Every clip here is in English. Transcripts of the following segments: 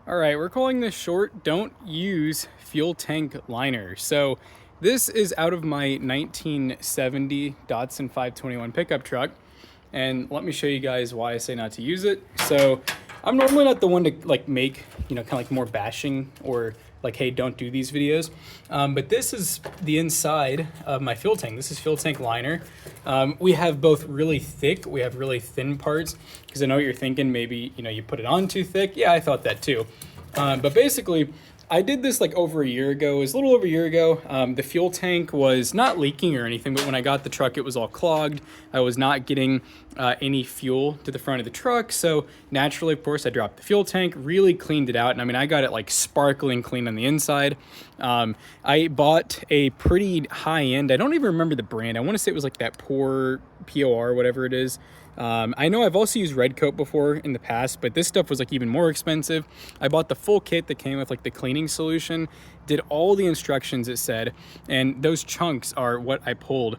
All right, we're calling this short, don't use fuel tank liner. So this is out of my 1970 Datsun 521 pickup truck. And let me show you guys why I say not to use it. So I'm normally not the one to make, kind of like more bashing or like, hey, don't do these videos. But this is the inside of my fuel tank. This is fuel tank liner. We have both really thick, we have really thin parts, because I know what you're thinking, maybe, you put it on too thick. Yeah, I thought that too. But basically, I did this like over a year ago. It was a little over a year ago. The fuel tank was not leaking or anything, but when I got the truck, it was all clogged. I was not getting any fuel to the front of the truck. So naturally, of course, I dropped the fuel tank, really cleaned it out. And I mean, I got it like sparkling clean on the inside. I bought a pretty high end, I don't even remember the brand. I want to say it was like that POR, whatever it is. I know I've also used Red Coat before in the past, but this stuff was like even more expensive. I bought the full kit that came with like the cleaning solution, did all the instructions it said, and those chunks are what I pulled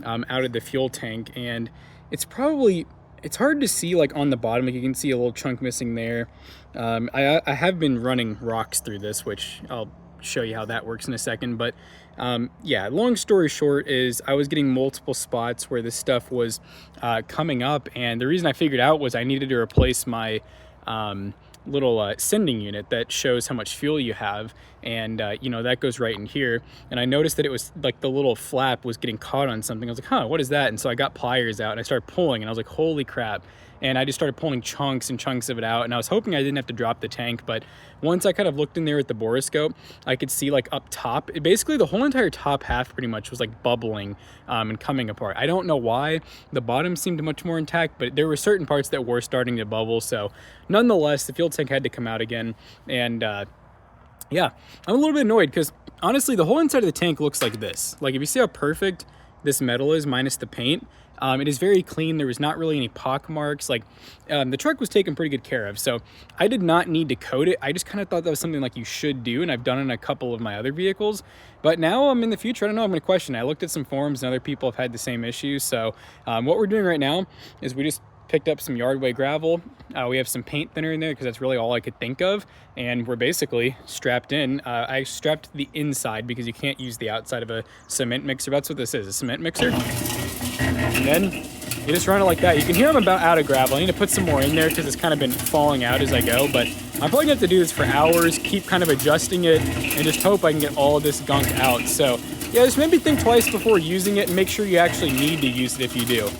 out of the fuel tank. And it's hard to see like on the bottom, like you can see a little chunk missing there. I have been running rocks through this, which I'll show you how that works in a second. But yeah, long story short is I was getting multiple spots where this stuff was coming up, and the reason I figured out was I needed to replace my little sending unit that shows how much fuel you have, and that goes right in here. And I noticed that it was like the little flap was getting caught on something. I was like, huh, what is that? And so I got pliers out and I started pulling, and I was like, holy crap. And I just started pulling chunks and chunks of it out, and I was hoping I didn't have to drop the tank. But once I kind of looked in there with the borescope, I could see like up top, basically the whole entire top half pretty much was like bubbling and coming apart. I don't know why. The bottom seemed much more intact, but there were certain parts that were starting to bubble. So nonetheless, the fuel tank had to come out again. And yeah, I'm a little bit annoyed because honestly, the whole inside of the tank looks like this. Like if you see how perfect this metal is minus the paint, it is very clean. There was not really any pock marks. Like the truck was taken pretty good care of, so I did not need to coat it. I just kind of thought that was something like you should do, and I've done it in a couple of my other vehicles. But now in the future, I don't know, I'm going to question it. I looked at some forums and other people have had the same issues. So what we're doing right now is we just picked up some Yardway gravel. We have some paint thinner in there because that's really all I could think of, and we're basically strapped in. I strapped the inside because you can't use the outside of a cement mixer. That's what this is, a cement mixer. And then you just run it like that. You can hear I'm about out of gravel. I need to put some more in there because it's kind of been falling out as I go, but I'm probably gonna have to do this for hours, keep kind of adjusting it, and just hope I can get all of this gunk out. So yeah, just maybe think twice before using it and make sure you actually need to use it if you do.